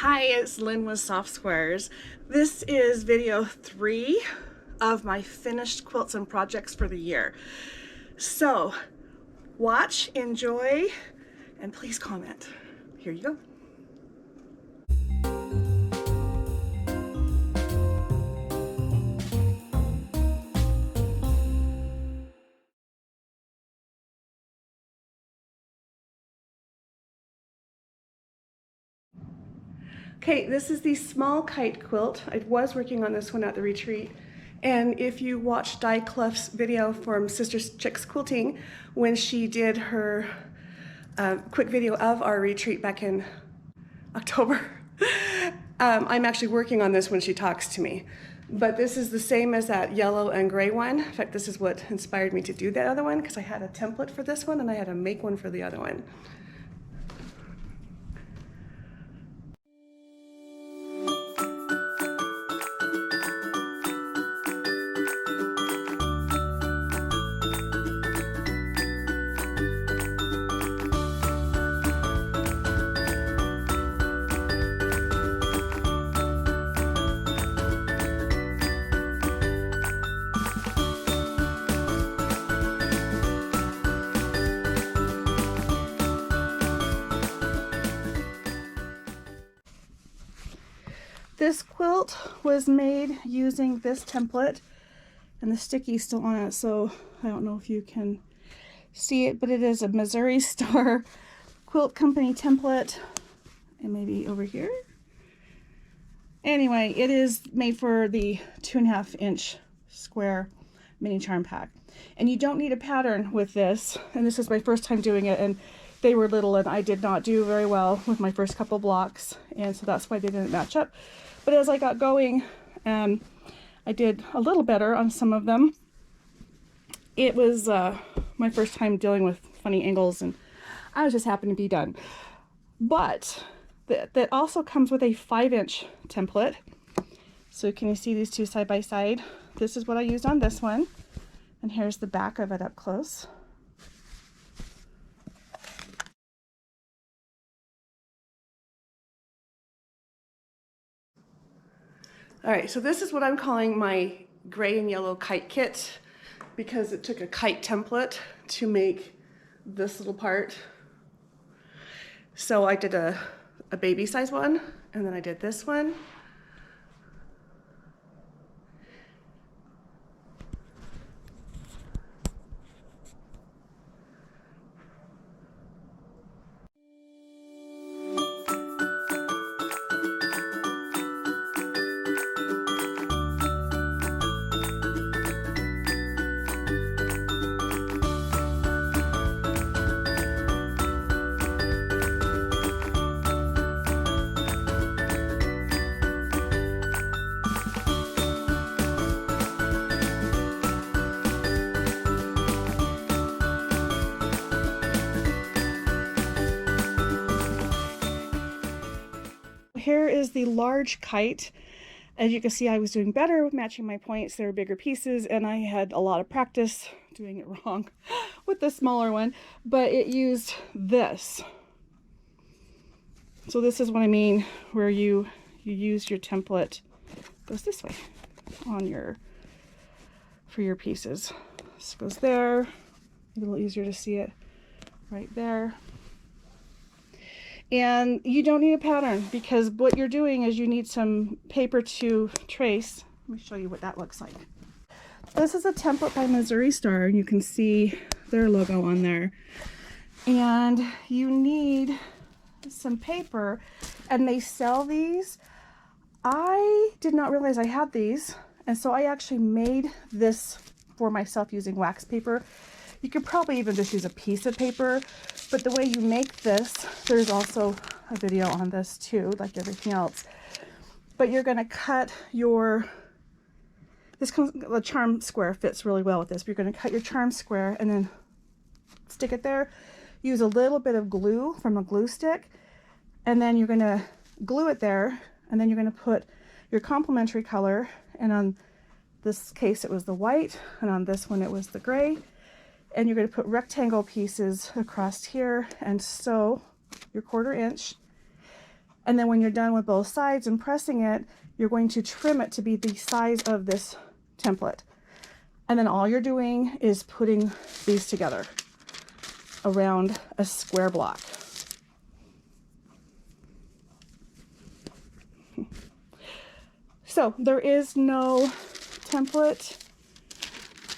Hi, it's Lynne with Soft Squares. This is video 3 of my finished quilts and projects for the year. So watch, enjoy, and please comment. Here you go. Okay, this is the small kite quilt. I was working on this one at the retreat. And if you watch Di Clough's video from Sister Chicks Quilting, when she did her quick video of our retreat back in October, I'm actually working on this when she talks to me. But this is the same as that yellow and gray one. In fact, this is what inspired me to do that other one, because I had a template for this one and I had to make one for the other one. This quilt was made using this template, and the sticky's still on it, so I don't know if you can see it, but it is a Missouri Star Quilt Company template, and maybe over here. Anyway, it is made for the 2.5 inch square mini charm pack, and you don't need a pattern with this. And this is my first time doing it, and they were little, and I did not do very well with my first couple blocks, and so that's why they didn't match up. But as I got going, I did a little better on some of them. It was my first time dealing with funny angles, and I was just happy to be done. But that also comes with a 5-inch template. So can you see these two side by side? This is what I used on this one. And here's the back of it up close. All right, so this is what I'm calling my gray and yellow kite kit, because it took a kite template to make this little part. So I did a baby size one, and then I did this one. Here is the large kite. As you can see, I was doing better with matching my points. There were bigger pieces, and I had a lot of practice doing it wrong with the smaller one, but it used this. So this is what I mean, where you use your template. It goes this way on for your pieces. This goes there, a little easier to see it right there. And you don't need a pattern, because what you're doing is you need some paper to trace. Let me show you what that looks like. This is a template by Missouri Star, and you can see their logo on there. And you need some paper, and they sell these. I did not realize I had these, and so I actually made this for myself using wax paper. You could probably even just use a piece of paper, but the way you make this, there's also a video on this too, like everything else. But you're going to cut the charm square fits really well with this. But you're going to cut your charm square and then stick it there. Use a little bit of glue from a glue stick, and then you're going to glue it there, and then you're going to put your complementary color, and on this case it was the white, and on this one it was the gray. And you're going to put rectangle pieces across here and sew your 1/4 inch. And then when you're done with both sides and pressing it, you're going to trim it to be the size of this template. And then all you're doing is putting these together around a square block. So there is no template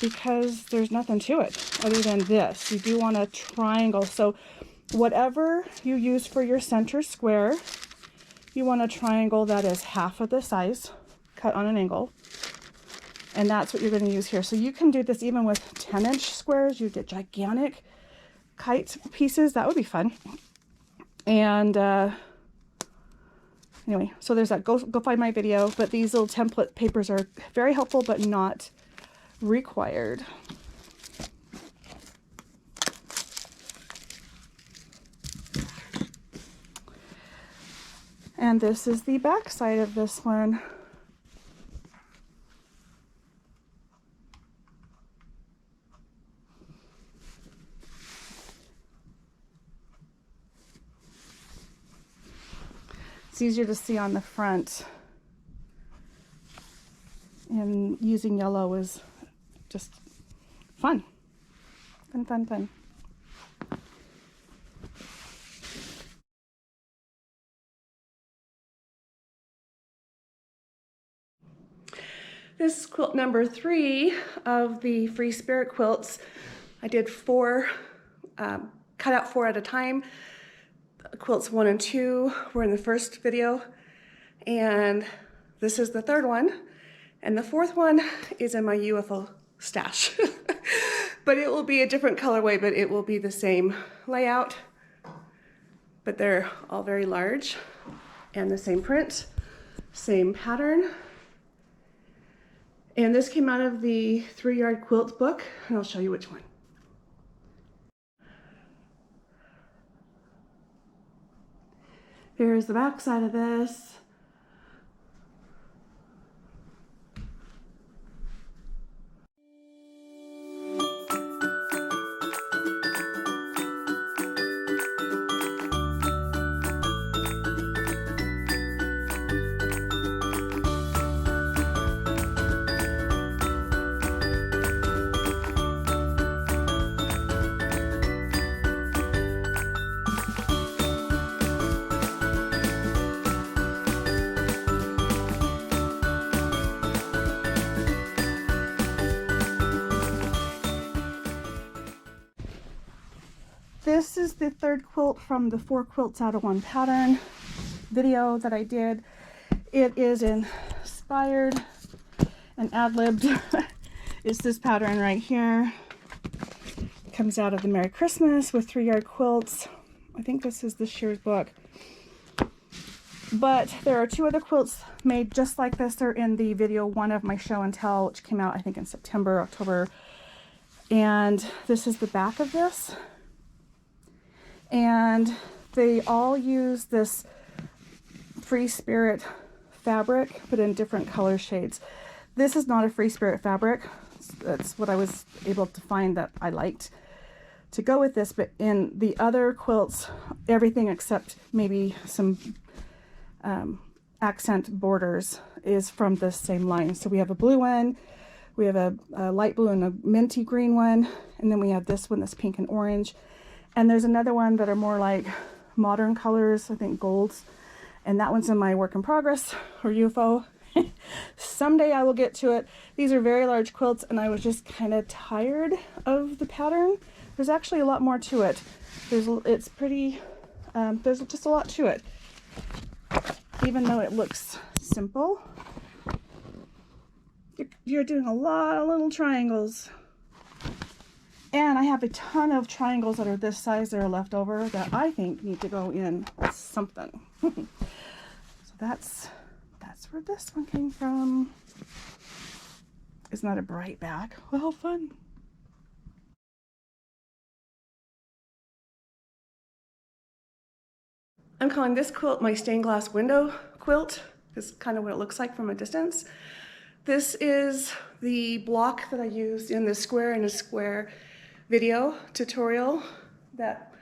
because there's nothing to it other than this. You do want a triangle. So whatever you use for your center square, you want a triangle that is half of the size, cut on an angle. And that's what you're going to use here. So you can do this even with 10-inch squares. You get gigantic kite pieces. That would be fun. And anyway, so there's that. Go find my video. But these little template papers are very helpful, but not required. And this is the back side of this one. It's easier to see on the front, and using yellow is just fun. Fun. This is quilt number 3 of the FreeSpirit quilts. I did 4, cut out 4 at a time. Quilts 1 and 2 were in the first video, and this is the 3rd one, and the 4th one is in my UFO stash. But it will be a different colorway, but it will be the same layout, but they're all very large and the same print, same pattern. And this came out of the 3-yard quilt book, and I'll show you which one. Here's the back side of this. This is the 3rd quilt from the 4 quilts out of 1 pattern video that I did. It is inspired and ad-libbed. It's this pattern right here. It comes out of the Merry Christmas with 3-yard quilts. I think this is this year's book. But there are 2 other quilts made just like this. They're in the video 1 of my show and tell, which came out I think in September, October. And this is the back of this. And they all use this FreeSpirit fabric, but in different color shades. This is not a FreeSpirit fabric. That's what I was able to find that I liked to go with this. But in the other quilts, everything except maybe some accent borders is from this same line. So we have a blue one, we have a light blue and a minty green one, and then we have this one that's pink and orange. And there's another one that are more like modern colors, I think golds. And that one's in my work in progress, or UFO. Someday I will get to it. These are very large quilts, and I was just kind of tired of the pattern. There's actually a lot more to it. It's pretty, there's just a lot to it. Even though it looks simple, you're doing a lot of little triangles. And I have a ton of triangles that are this size that are left over that I think need to go in something. So that's where this one came from. Isn't that a bright back? Well, fun. I'm calling this quilt my stained glass window quilt. It's kind of what it looks like from a distance. This is the block that I used in the square in a square video tutorial that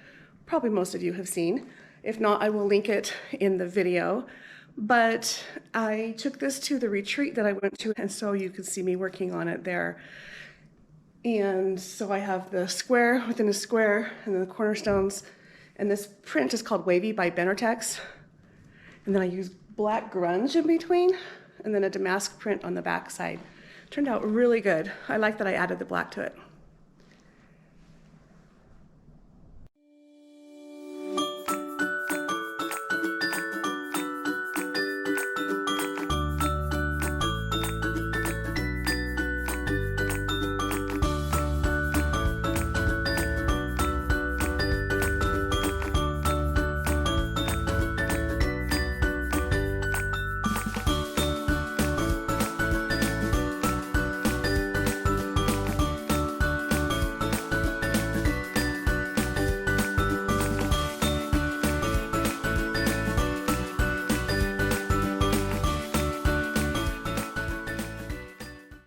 probably most of you have seen. If not, I will link it in the video. But I took this to the retreat that I went to, and so you can see me working on it there. And so I have the square within a square and then the cornerstones. And this print is called Wavy by Benortex. And then I use black grunge in between and then a damask print on the back side. Turned out really good. I like that I added the black to it.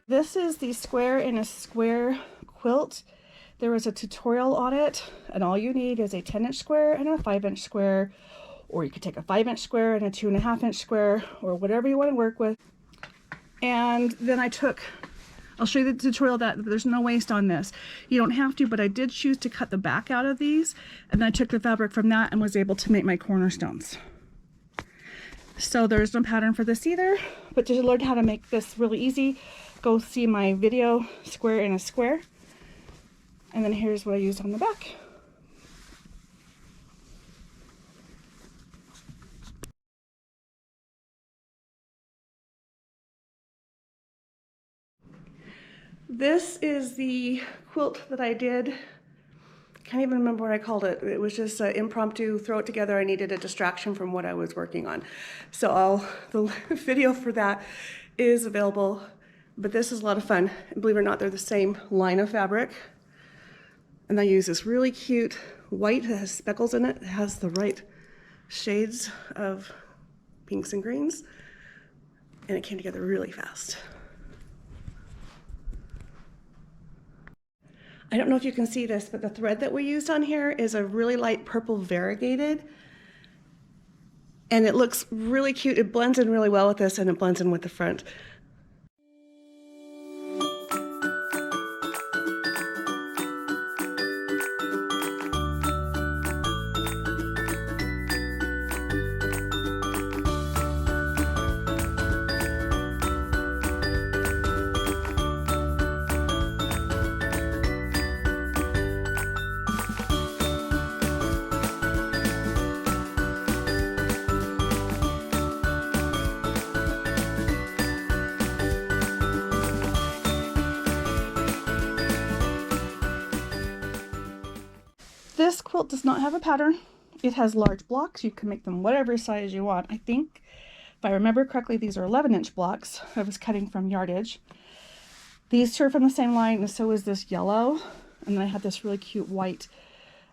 This is the square in a square quilt. There was a tutorial on it, and all you need is a 10-inch square and a 5-inch square, or you could take a 5-inch square and a 2.5-inch square, or whatever you want to work with. And then I'll show you the tutorial that there's no waste on this. You don't have to, but I did choose to cut the back out of these, and then I took the fabric from that and was able to make my cornerstones. So there's no pattern for this either, but to learn how to make this really easy, go see my video, square in a square. And then here's what I used on the back. This is the quilt that I did. Can't even remember what I called it. It was just an impromptu throw it together. I needed a distraction from what I was working on. So the video for that is available, but this is a lot of fun. And believe it or not, they're the same line of fabric. And I use this really cute white that has speckles in it. It has the right shades of pinks and greens. And it came together really fast. I don't know if you can see this, but the thread that we used on here is a really light purple variegated. And it looks really cute. It blends in really well with this, and it blends in with the front. This quilt does not have a pattern. It has large blocks. You can make them whatever size you want. I think, if I remember correctly, these are 11-inch blocks. I was cutting from yardage. These two are from the same line, and so is this yellow. And then I had this really cute white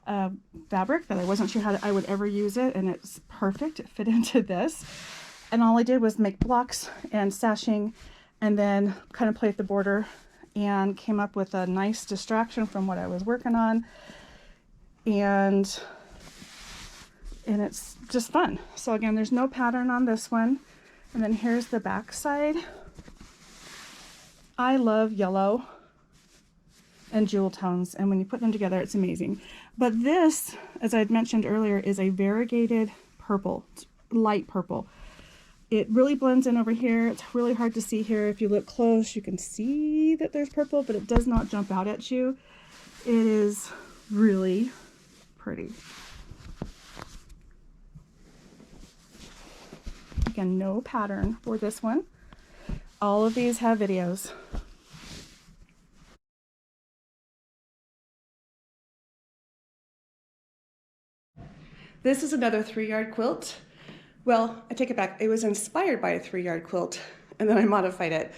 fabric that I wasn't sure how I would ever use it, and it's perfect. It fit into this. And all I did was make blocks and sashing, and then kind of play with the border, and came up with a nice distraction from what I was working on. And it's just fun. So again, there's no pattern on this one. And then here's the back side. I love yellow and jewel tones, and when you put them together, it's amazing. But this, as I had mentioned earlier, is a variegated purple, light purple. It really blends in over here. It's really hard to see here. If you look close, you can see that there's purple, but it does not jump out at you. It is really pretty. Again, no pattern for this one. All of these have videos. This is another 3-yard quilt. Well, I take it back. It was inspired by a 3-yard quilt, and then I modified it.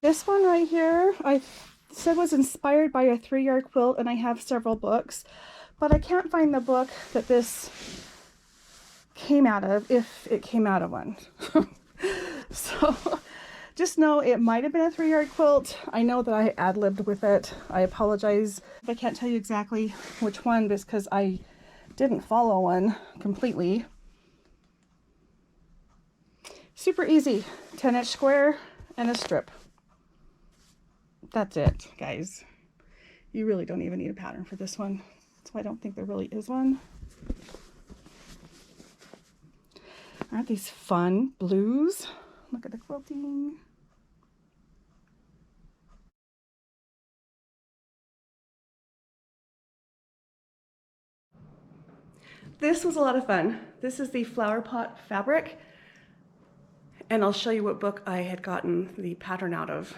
This one right here, I said was inspired by a 3-yard quilt, and I have several books, but I can't find the book that this came out of, if it came out of one. So just know it might have been a 3-yard quilt. I know that I ad-libbed with it. I apologize if I can't tell you exactly which one, because I didn't follow one completely. Super easy, 10-inch square and a strip. That's it, guys. You really don't even need a pattern for this one. That's why I don't think there really is one. Aren't these fun blues? Look at the quilting. This was a lot of fun. This is the flower pot fabric, and I'll show you what book I had gotten the pattern out of.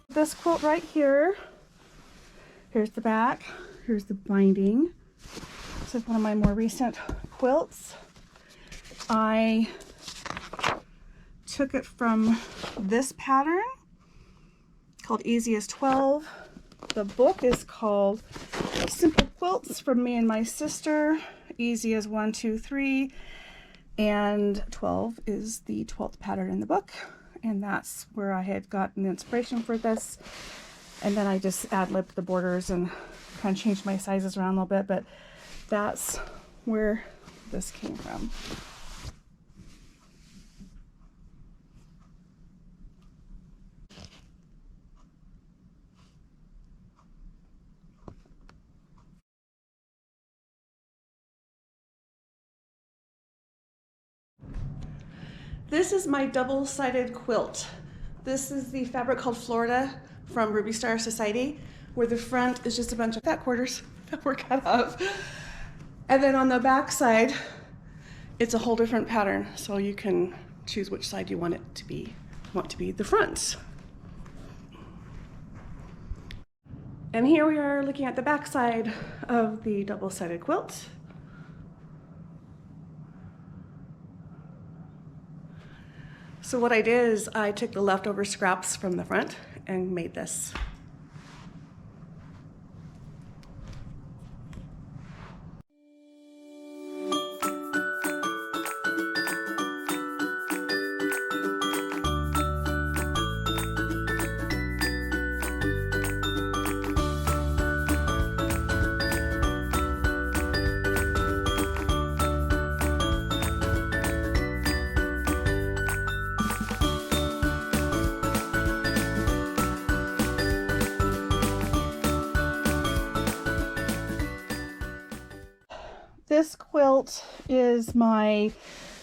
This quilt right here, here's the back, here's the binding. This is one of my more recent quilts. I took it from this pattern called Easy as 12. The book is called Simple Quilts from Me and My Sister, Easy as 1, 2, 3, and 12 is the 12th pattern in the book. And that's where I had gotten the inspiration for this. And then I just ad-libbed the borders and kind of changed my sizes around a little bit, but that's where this came from. This is my double-sided quilt. This is the fabric called Florida from Ruby Star Society, where the front is just a bunch of fat quarters that were cut off. And then on the back side, it's a whole different pattern, so you can choose which side you want it to be, the front. And here we are looking at the back side of the double-sided quilt. So what I did is I took the leftover scraps from the front and made this. This quilt is my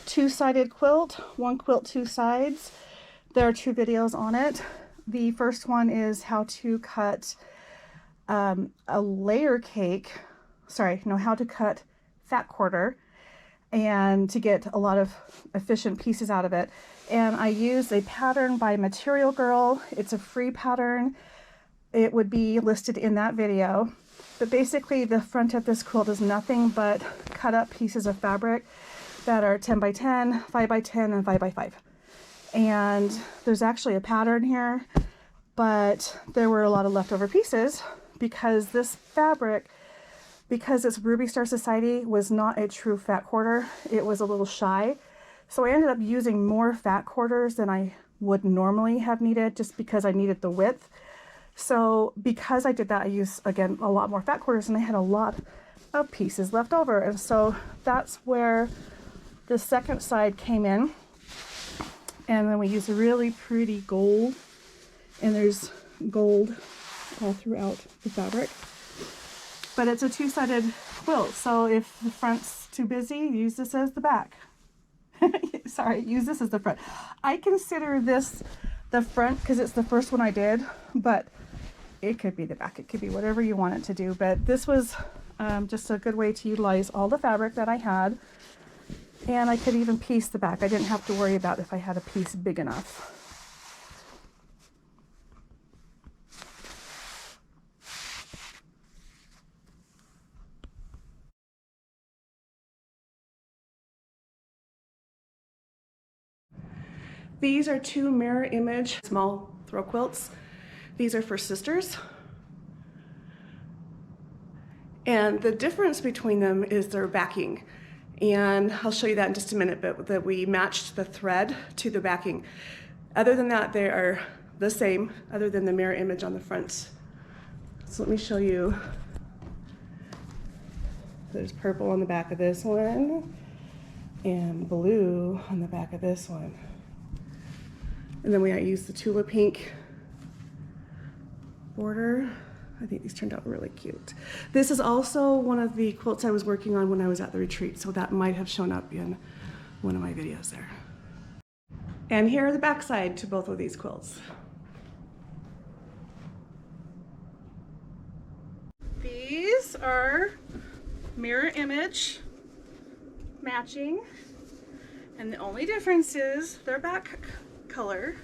two-sided quilt, one quilt, two sides. There are 2 videos on it. The first one is how to cut a layer cake, how to cut fat quarter and to get a lot of efficient pieces out of it. And I used a pattern by Material Girl. It's a free pattern. It would be listed in that video. But basically the front of this quilt is nothing but cut up pieces of fabric that are 10 by 10, 5 by 10, and 5 by 5. And there's actually a pattern here, but there were a lot of leftover pieces because this fabric, because it's Ruby Star Society, was not a true fat quarter. It was a little shy. So I ended up using more fat quarters than I would normally have needed just because I needed the width. So because I did that, I used, again, a lot more fat quarters, and I had a lot of pieces left over. And so that's where the second side came in. And then we used a really pretty gold, and there's gold all throughout the fabric. but it's a two-sided quilt. So if the front's too busy, use this as the back. Sorry, use this as the front. I consider this the front because it's the first one I did, but it could be the back. It could be whatever you want it to do. But this was just a good way to utilize all the fabric that I had. And I could even piece the back. I didn't have to worry about if I had a piece big enough. These are two mirror image small throw quilts. These are for sisters. And the difference between them is their backing. And I'll show you that in just a minute, but that we matched the thread to the backing. Other than that, they are the same, other than the mirror image on the front. So let me show you. There's purple on the back of this one, and blue on the back of this one. And then I used the Tula pink border. I think these turned out really cute. This is also one of the quilts I was working on when I was at the retreat, so that might have shown up in one of my videos there. And here are the backside to both of these quilts. These are mirror image matching, and the only difference is their back color.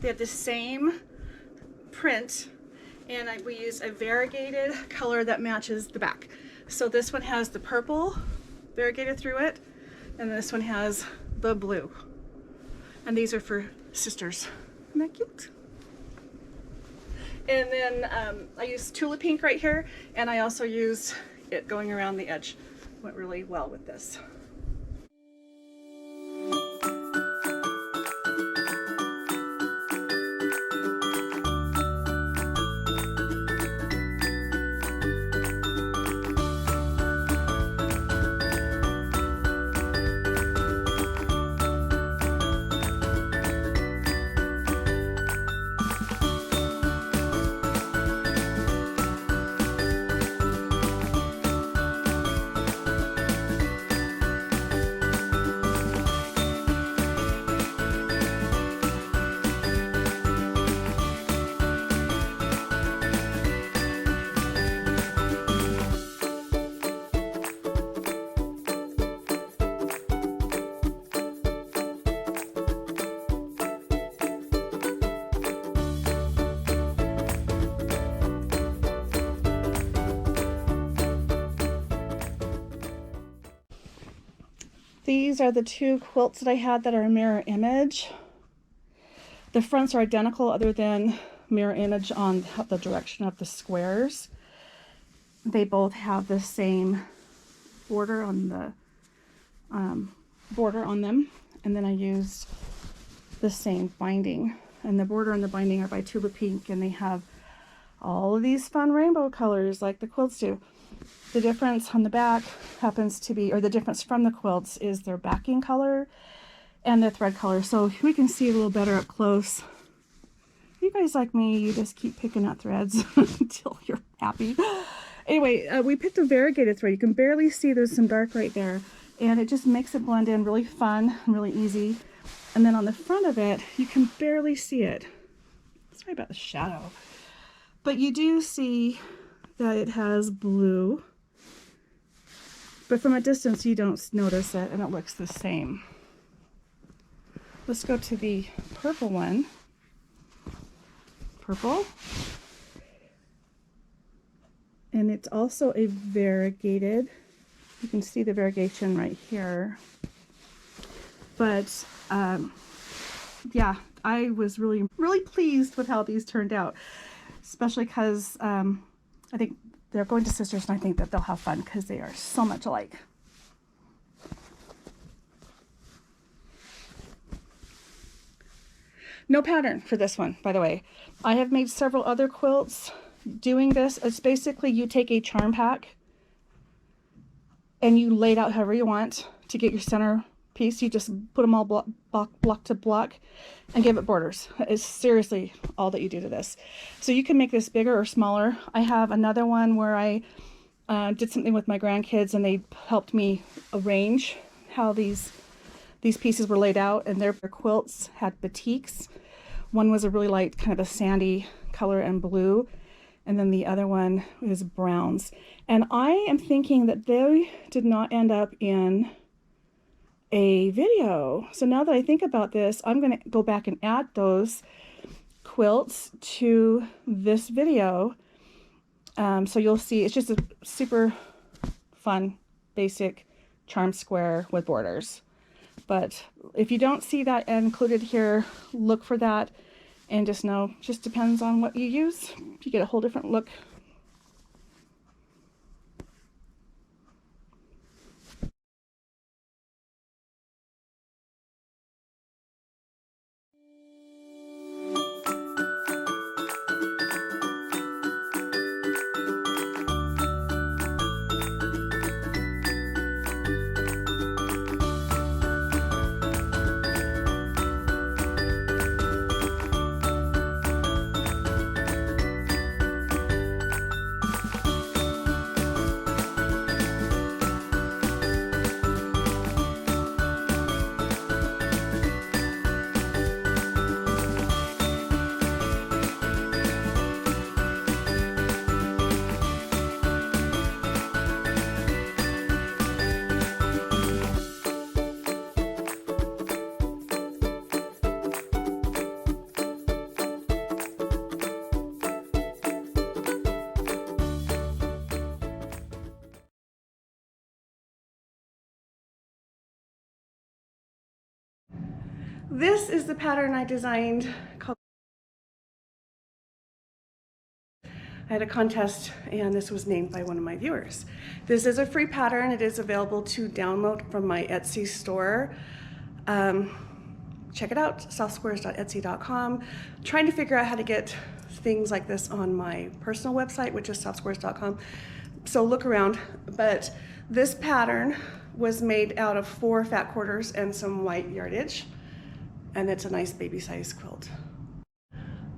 They have the same print, and we use a variegated color that matches the back. So this one has the purple variegated through it, and this one has the blue. And these are for sisters. Isn't that cute? And then I used Tula pink right here, and I also used it going around the edge. Went really well with this. These are the two quilts that I had that are mirror image. The fronts are identical other than mirror image on the direction of the squares. They both have the same border on the border on them, and then I used the same binding. And the border and the binding are by Tula Pink, and they have all of these fun rainbow colors like the quilts do. The difference on the back happens to be, or the difference from the quilts, is their backing color and the thread color. So we can see a little better up close. You guys like me, you just keep picking at threads until you're happy. Anyway, we picked a variegated thread. You can barely see there's some dark right there, and it just makes it blend in really fun and really easy. And then on the front of it, you can barely see it. Sorry about the shadow. But you do see that it has blue. But from a distance, you don't notice it, and it looks the same. Let's go to the purple one. Purple. And it's also a variegated. You can see the variegation right here. But yeah, I was really pleased with how these turned out, especially because I think they're going to sisters, and I think that they'll have fun because they are so much alike. No pattern for this one, by the way. I have made several other quilts doing this. It's basically you take a charm pack and you lay it out however you want to get your center piece. You just put them all block to block and give it borders. It's seriously all that you do to this. So you can make this bigger or smaller. I have another one where I did something with my grandkids and they helped me arrange how these pieces were laid out, and their quilts had batiks. One was a really light kind of a sandy color and blue, and then the other one was browns. And I am thinking that they did not end up in a video. So now that I think about this, I'm going to go back and add those quilts to this video. So you'll see it's just a super fun, basic charm square with borders. But if you don't see that included here, look for that and just know, just depends on what you use. You get a whole different look. This is the pattern I designed called. I had a contest and this was named by one of my viewers. This is a free pattern. It is available to download from my Etsy store. Check it out, softSquares.etsy.com. Trying to figure out how to get things like this on my personal website, which is softsquares.com. So look around. But this pattern was made out of 4 fat quarters and some white yardage. And it's a nice baby size quilt.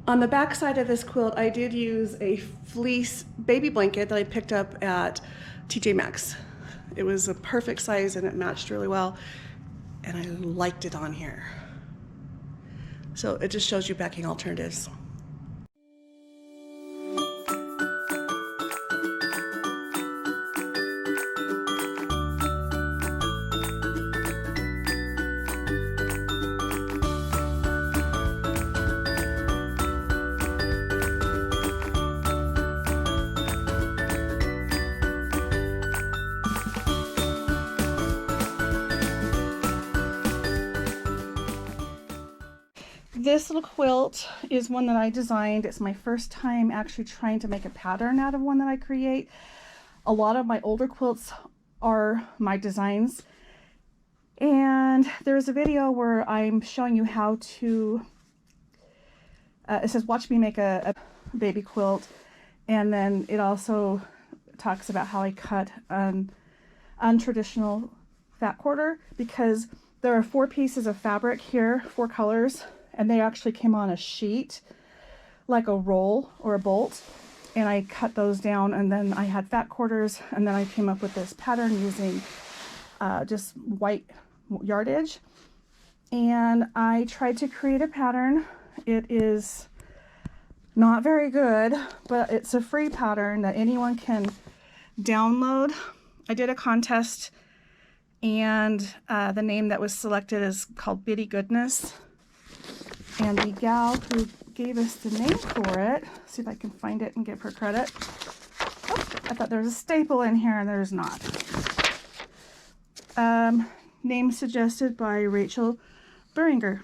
On the back side of this quilt, I did use a fleece baby blanket that I picked up at TJ Maxx. It was a perfect size and it matched really well, and I liked it on here. So it just shows you backing alternatives. This little quilt is one that I designed. It's my first time actually trying to make a pattern out of one that I create. A lot of my older quilts are my designs. And there's a video where I'm showing you how to, it says watch me make a baby quilt. And then it also talks about how I cut an untraditional fat quarter, because there are 4 pieces of fabric here, 4 colors. And they actually came on a sheet, like a roll or a bolt. And I cut those down, and then I had fat quarters, and then I came up with this pattern using just white yardage. And I tried to create a pattern. It is not very good, but it's a free pattern that anyone can download. I did a contest, and the name that was selected is called Bitty Goodness. And the gal who gave us the name for it, see if I can find it and give her credit. Oh, I thought there was a staple in here, and there's not. Name suggested by Rachel Beringer.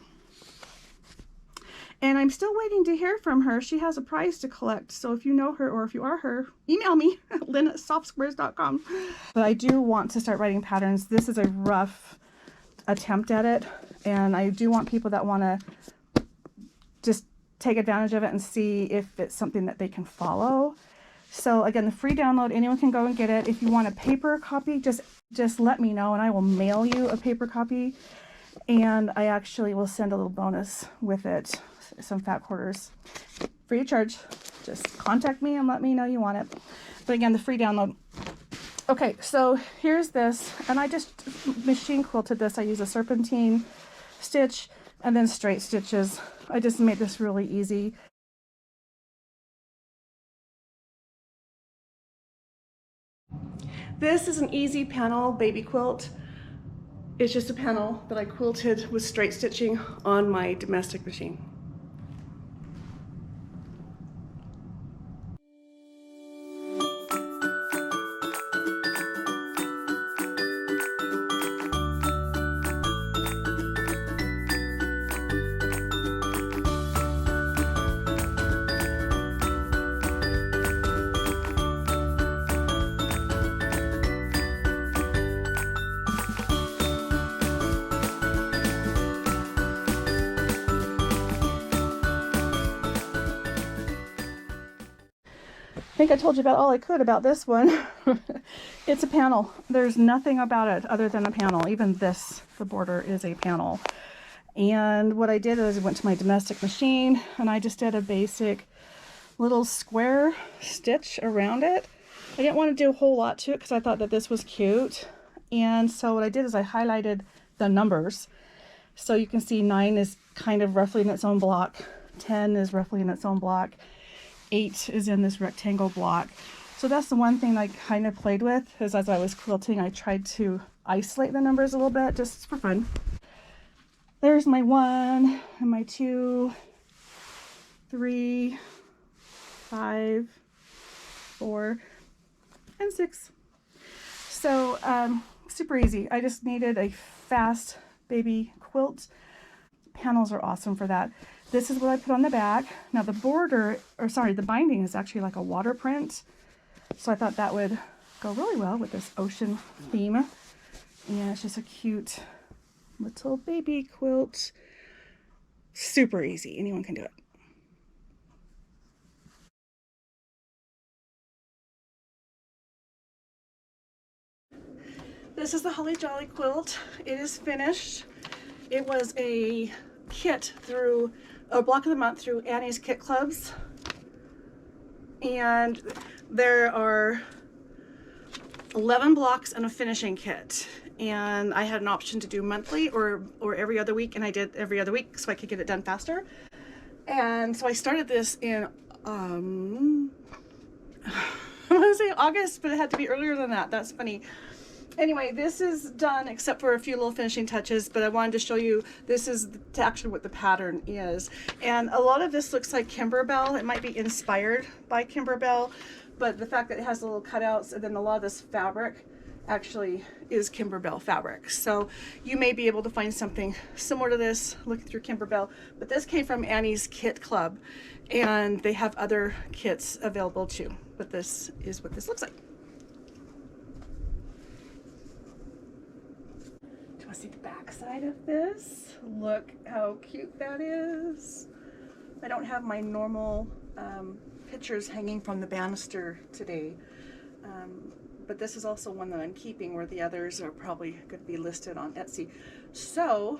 And I'm still waiting to hear from her. She has a prize to collect. So if you know her, or if you are her, email me, Lynne at softsquares.com. But I do want to start writing patterns. This is a rough attempt at it. And I do want people that want to just take advantage of it and see if it's something that they can follow. So again, the free download, anyone can go and get it. If you want a paper copy, just let me know and I will mail you a paper copy. And I actually will send a little bonus with it, some fat quarters, free of charge. Just contact me and let me know you want it. But again, the free download. Okay, so here's this, and I just machine quilted this. I use a serpentine stitch and then straight stitches. I just made this really easy. This is an easy panel baby quilt. It's just a panel that I quilted with straight stitching on my domestic machine. I think I told you about all I could about this one. It's a panel. There's nothing about it other than a panel. Even this, the border is a panel. And what I did is I went to my domestic machine and I just did a basic little square stitch around it. I didn't want to do a whole lot to it because I thought that this was cute. And so what I did is I highlighted the numbers. So you can see 9 is kind of roughly in its own block. 10 is roughly in its own block. 8 is in this rectangle block. So that's the one thing I kind of played with, is as I was quilting, I tried to isolate the numbers a little bit just for fun. There's my 1 and my 2, 3, 5, 4, and 6. So super easy. I just needed a fast baby quilt. Panels are awesome for that. This is what I put on the back. Now the border, or sorry, the binding is actually like a water print. So I thought that would go really well with this ocean theme. And it's just a cute little baby quilt. Super easy. Anyone can do it. This is the Holly Jolly quilt. It is finished. It was a kit through a block of the month through Annie's Kit Clubs, and there are 11 blocks and a finishing kit, and I had an option to do monthly or every other week, and I did every other week so I could get it done faster. And so I started this in I want to say August, but it had to be earlier than that. That's funny. Anyway, this is done except for a few little finishing touches, but I wanted to show you this is actually what the pattern is. And a lot of this looks like Kimberbell. It might be inspired by Kimberbell, but the fact that it has little cutouts, and then a lot of this fabric actually is Kimberbell fabric. So you may be able to find something similar to this looking through Kimberbell, but this came from Annie's Kit Club, and they have other kits available too. But this is what this looks like. See the back side of this. Look how cute that is. I don't have my normal pictures hanging from the banister today, but this is also one that I'm keeping, where the others are probably going to be listed on Etsy. So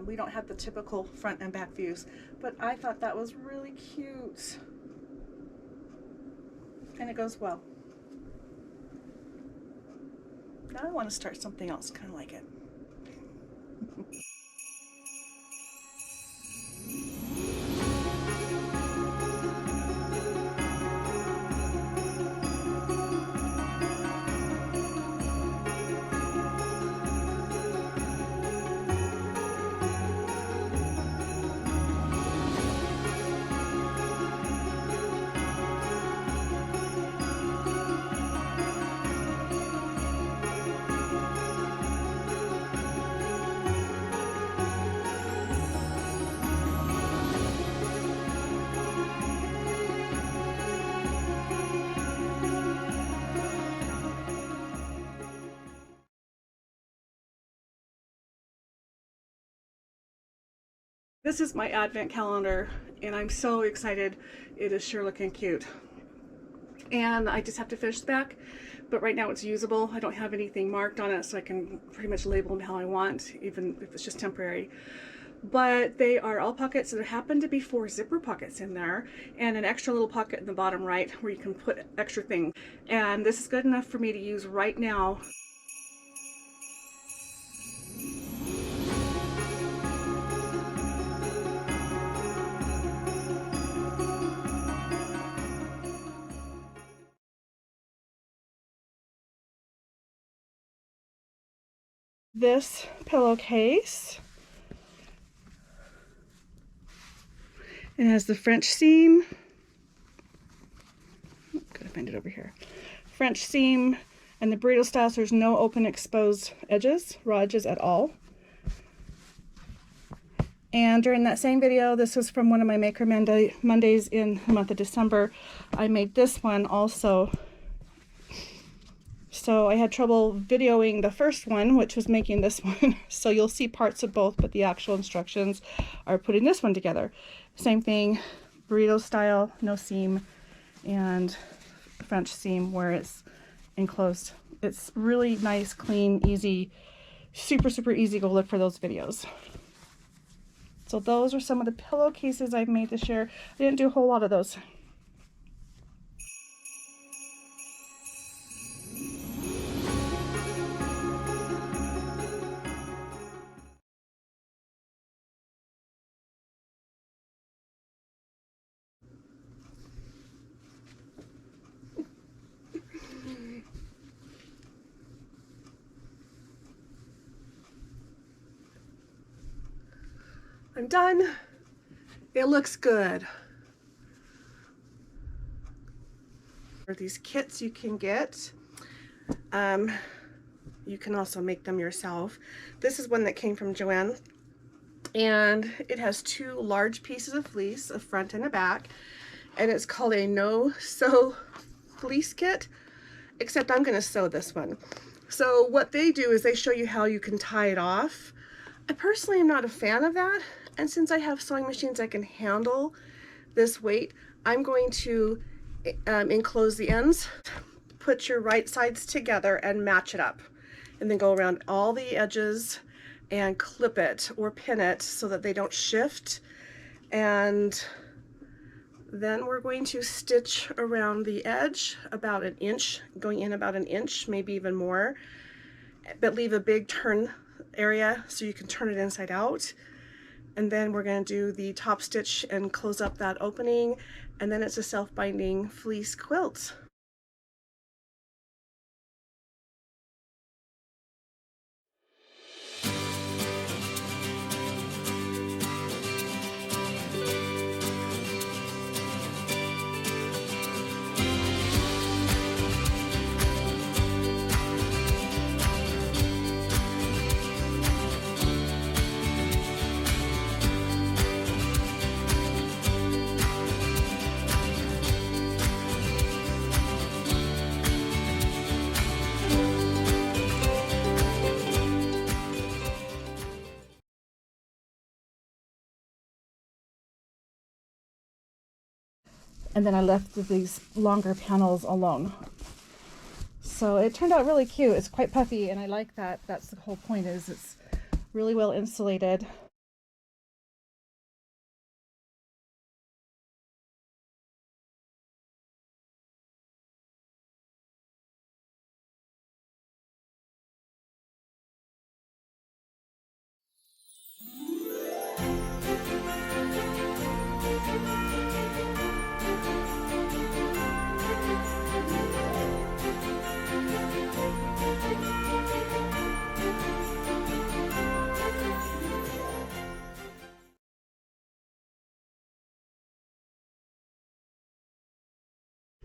we don't have the typical front and back views, but I thought that was really cute, and it goes well. Now I want to start something else kind of like it. This is my advent calendar, and I'm so excited. It is sure looking cute. and I just have to finish the back. But right now it's usable. I don't have anything marked on it, so I can pretty much label them how I want, even if it's just temporary. But they are all pockets. There happen to be 4 zipper pockets in there, and an extra little pocket in the bottom right where you can put extra things. And this is good enough for me to use right now. This pillowcase, it has the French seam. Gotta find it over here. French seam and the burrito style, so there's no open exposed edges, raw edges at all. And during that same video, this was from one of my Maker Mondays in the month of December, I made this one also. So I had trouble videoing the first one, which was making this one. So you'll see parts of both, but the actual instructions are putting this one together. Same thing, burrito style, no seam, and French seam where it's enclosed. It's really nice, clean, easy, super easy. Go look for those videos. So those are some of the pillowcases I've made this year. I didn't do a whole lot of those. I'm done. It looks good. For these kits you can get. You can also make them yourself. This is one that came from Joanne, and it has 2 large pieces of fleece, a front and a back, and it's called a no-sew fleece kit, except I'm going to sew this one. So what they do is they show you how you can tie it off. I personally am not a fan of that, and since I have sewing machines that can handle this weight, I'm going to enclose the ends, put your right sides together and match it up, and then go around all the edges and clip it or pin it so that they don't shift. And then we're going to stitch around the edge about 1 inch, going in about 1 inch, maybe even more, but leave a big turn area so you can turn it inside out. And then we're going to do the top stitch and close up that opening, and then it's a self-binding fleece quilt. And then I left these longer panels alone. So it turned out really cute. It's quite puffy, and I like that. That's the whole point, is it's really well insulated.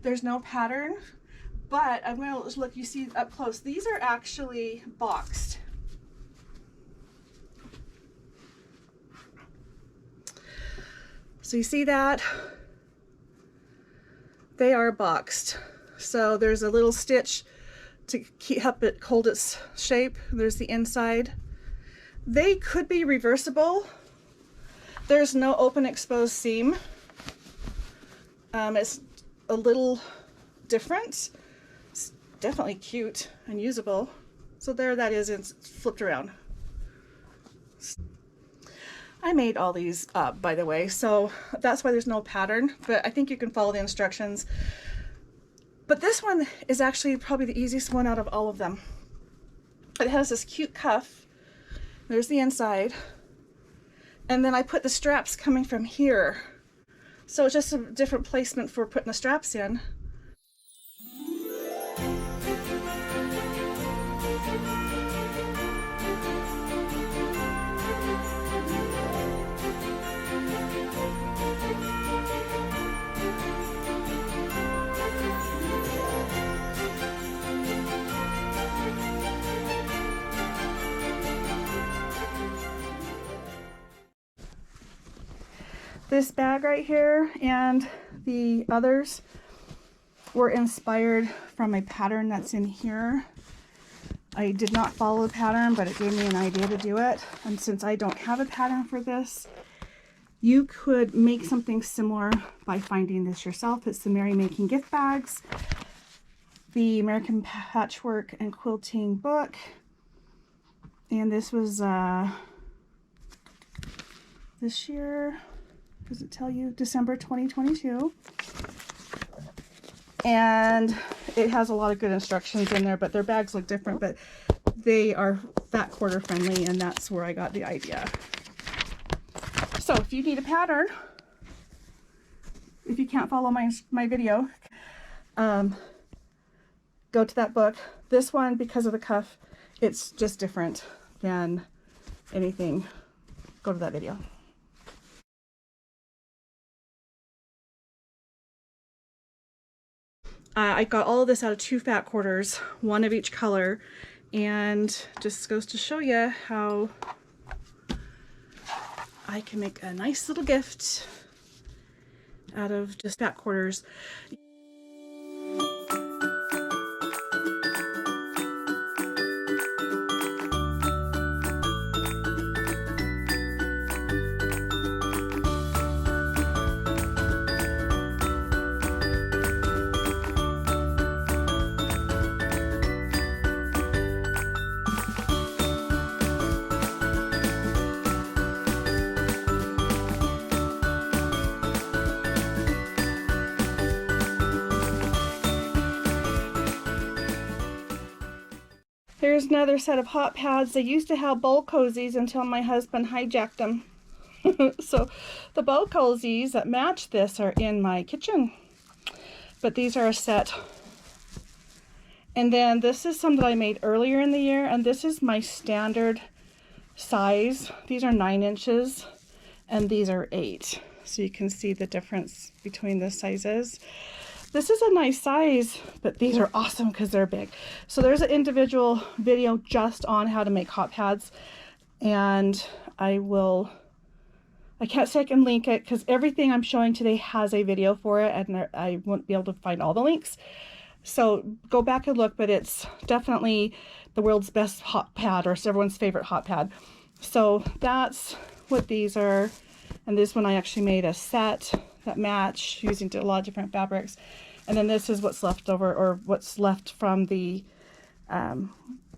There's no pattern, but I'm going to look, you see up close, these are actually boxed. So you see that? They are boxed. So there's a little stitch to help it hold its shape. There's the inside. They could be reversible. There's no open exposed seam. It's a little different. It's definitely cute and usable. So there that is, it's flipped around. I made all these up, by the way, so that's why there's no pattern, but I think you can follow the instructions. But this one is actually probably the easiest one out of all of them. It has this cute cuff. There's the inside. And then I put the straps coming from here. So it's just a different placement for putting the straps in. This bag right here and the others were inspired from a pattern that's in here. I did not follow the pattern, but it gave me an idea to do it. And since I don't have a pattern for this, you could make something similar by finding this yourself. It's the Merry Making gift bags, the American Patchwork and Quilting book, and this was this year. Does it tell you? December 2022. And it has a lot of good instructions in there, but their bags look different, but they are fat quarter friendly, and that's where I got the idea. So if you need a pattern, if you can't follow my video, go to that book. This one, because of the cuff, it's just different than anything. Go to that video. I got all of this out of 2 fat quarters, 1 of each color, and just goes to show you how I can make a nice little gift out of just fat quarters. Here's another set of hot pads. They used to have bowl cozies until my husband hijacked them. So the bowl cozies that match this are in my kitchen. But these are a set. And then this is some that I made earlier in the year, and this is my standard size. These are 9 inches and these are 8. So you can see the difference between the sizes. This is a nice size, but these are awesome because they're big. So there's an individual video just on how to make hot pads, and I can't say I can link it because everything I'm showing today has a video for it, and I won't be able to find all the links. So go back and look, but it's definitely the world's best hot pad, or everyone's favorite hot pad. So that's what these are. And this one I actually made a set that match using a lot of different fabrics. And then this is what's left over, or what's left from the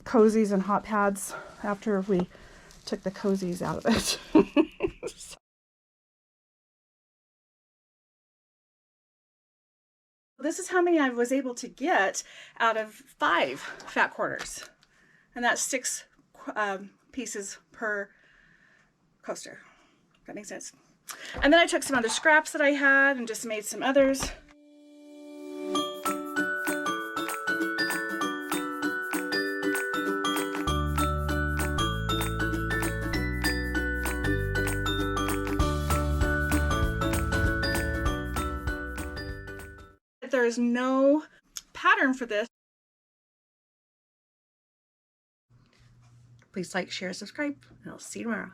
cozies and hot pads after we took the cozies out of it. This is how many I was able to get out of 5 fat quarters. And that's 6 pieces per coaster. That makes sense. And then I took some other scraps that I had and just made some others. There is no pattern for this. Please like, share, subscribe, and I'll see you tomorrow.